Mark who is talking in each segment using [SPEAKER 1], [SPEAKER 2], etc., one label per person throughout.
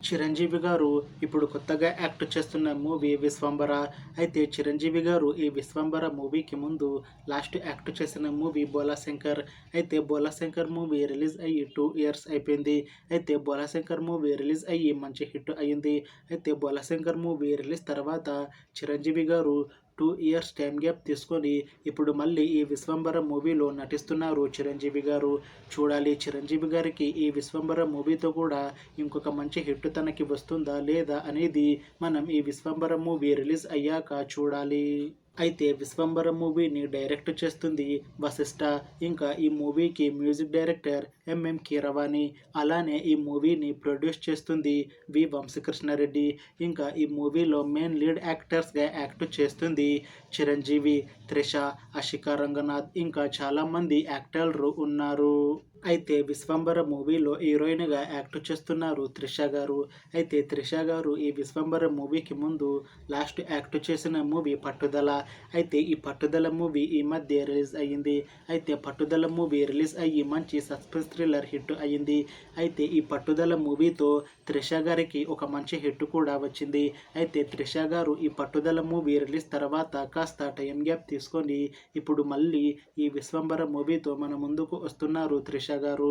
[SPEAKER 1] చిరంజీవి గారు ఇప్పుడు కొత్తగా యాక్ట్ చేస్తున్న మూవీ విశ్వంబర. అయితే చిరంజీవి గారు ఈ విశ్వంబర మూవీకి ముందు లాస్ట్ యాక్ట్ చేసిన మూవీ బోలాశంకర్. అయితే బోలాశంకర్ మూవీ రిలీజ్ అయ్యి 2 ఇయర్స్ అయిపోయింది. అయితే బోలాశంకర్ మూవీ రిలీజ్ అయ్యి మంచి హిట్ అయ్యింది. అయితే బోలాశంకర్ మూవీ రిలీజ్ తర్వాత చిరంజీవి గారు 2 ఇయర్స్ టైం గ్యాప్ తీసుకొని ఇప్పుడు మళ్ళీ ఈ విశ్వంబర మూవీలో నటిస్తున్నారు చిరంజీవి గారు. చూడాలి చిరంజీవి గారికి ఈ విశ్వంబర మూవీతో కూడా ఇంకొక మంచి హిట్ తనకి వస్తుందా లేదా అనేది మనం ఈ విశ్వంబర మూవీ రిలీజ్ అయ్యాక చూడాలి. అయితే విశ్వంబర మూవీని డైరెక్ట్ చేస్తుంది వశిష్ఠ. ఇంకా ఈ మూవీకి మ్యూజిక్ డైరెక్టర్ ఎంఎం కీరవాణి. అలానే ఈ మూవీని ప్రొడ్యూస్ చేస్తుంది వి వంశకృష్ణారెడ్డి. ఇంకా ఈ మూవీలో మెయిన్ లీడ్ యాక్టర్స్గా యాక్ట్ చేస్తుంది చిరంజీవి, త్రిష, అషికా రంగనాథ్, ఇంకా చాలామంది యాక్టర్లు ఉన్నారు. అయితే విశ్వంబర మూవీలో హీరోయిన్గా యాక్ట్ చేస్తున్నారు త్రిష గారు. అయితే త్రిష గారు ఈ విశ్వంబర మూవీకి ముందు లాస్ట్ యాక్ట్ చేసిన మూవీ పట్టుదల. అయితే ఈ పట్టుదల మూవీ ఈ మధ్య రిలీజ్ అయ్యింది. అయితే పట్టుదల మూవీ రిలీజ్ అయ్యి మంచి సస్పెన్స్ థ్రిల్లర్ హిట్ అయ్యింది. అయితే ఈ పట్టుదల మూవీతో త్రిష గారికి ఒక మంచి హిట్ కూడా వచ్చింది. అయితే త్రిష గారు ఈ పట్టుదల మూవీ రిలీజ్ తర్వాత కాస్త టైం గ్యాప్ తీసుకొని ఇప్పుడు మళ్ళీ ఈ విశ్వంబర మూవీతో మన ముందుకు వస్తున్నారు త్రిష గారు.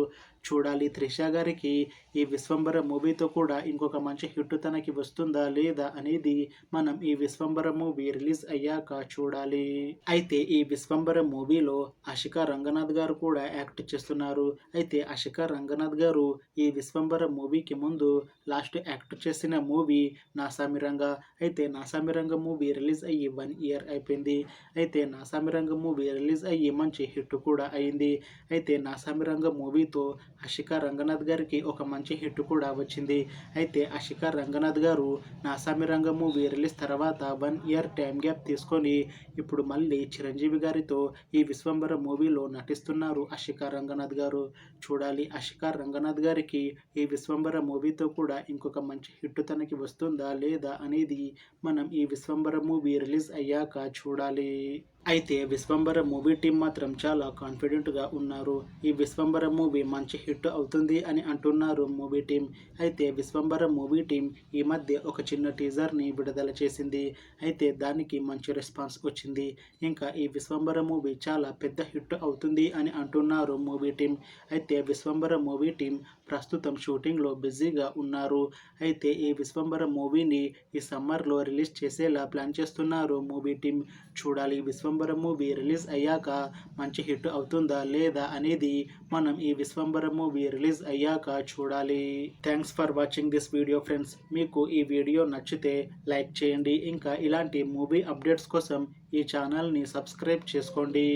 [SPEAKER 1] చూడాలి త్రిష గారికి ఈ విశ్వంబర మూవీతో కూడా ఇంకొక మంచి హిట్ తనకి వస్తుందా లేదా అనేది మనం ఈ విశ్వంబర మూవీ రిలీజ్ అయ్యాక చూడాలి. అయితే ఈ విశ్వంబర మూవీలో అషికా రంగనాథ్ గారు కూడా యాక్ట్ చేస్తున్నారు. అయితే అషికా రంగనాథ్ గారు ఈ విశ్వంబర మూవీకి ముందు లాస్ట్ యాక్ట్ చేసిన మూవీ నాసామిరంగ. అయితే నాసామిరంగ మూవీ రిలీజ్ అయ్యి 1 ఇయర్ అయిపోయింది. అయితే నాసామిరంగ మూవీ రిలీజ్ అయ్యి మంచి హిట్ కూడా అయింది. అయితే నాసామిరంగ మూవీతో అషికా రంగనాథ్ గారికి ఒక మంచి హిట్ కూడా వచ్చింది. అయితే అషికా రంగనాథ్ గారు నాసామిరంగ మూవీ రిలీజ్ తర్వాత 1 ఇయర్ టైం గ్యాప్ తీసుకొని ఇప్పుడు మళ్ళీ చిరంజీవి గారితో ఈ విశ్వంబర మూవీలో నటిస్తున్నారు అషికా రంగనాథ్ గారు. చూడాలి అషికా రంగనాథ్ గారికి ఈ విశ్వంబర మూవీతో కూడా ఇంకొక మంచి హిట్ తనకి వస్తుందా లేదా అనేది మనం ఈ విశ్వంబర మూవీ రిలీజ్ అయ్యాక చూడాలి. అయితే విశ్వంబర మూవీ టీం మాత్రం చాలా కాన్ఫిడెంట్గా ఉన్నారు. ఈ విశ్వంబర మూవీ మంచి హిట్ అవుతుంది అని అంటున్నారు మూవీ టీం. అయితే విశ్వంబర మూవీ టీం ఈ మధ్య ఒక చిన్న టీజర్ని విడుదల చేసింది. అయితే దానికి మంచి రెస్పాన్స్ వచ్చింది. ఇంకా ఈ విశ్వంబర మూవీ చాలా పెద్ద హిట్ అవుతుంది అని అంటున్నారు మూవీ టీం. అయితే విశ్వంబర మూవీ టీం ప్రస్తుతం షూటింగ్లో బిజీగా ఉన్నారు. అయితే ఈ విశ్వంబర మూవీని ఈ సమ్మర్లో రిలీజ్ చేసేలా ప్లాన్ చేస్తున్నారు మూవీ టీం. చూడాలి విశ్వంబర మూవీ రిలీజ్ అయ్యాక మంచి హిట్ అవుతుందా లేదా అనేది మనం ఈ విశ్వంబర మూవీ రిలీజ్ అయ్యాక చూడాలి. Thanks for watching this video friends. మీకు ఈ వీడియో నచ్చితే లైక్ చేయండి. ఇంకా ఇలాంటి మూవీ అప్డేట్స్ కోసం ఈ ఛానల్ని సబ్స్క్రైబ్ చేసుకోండి.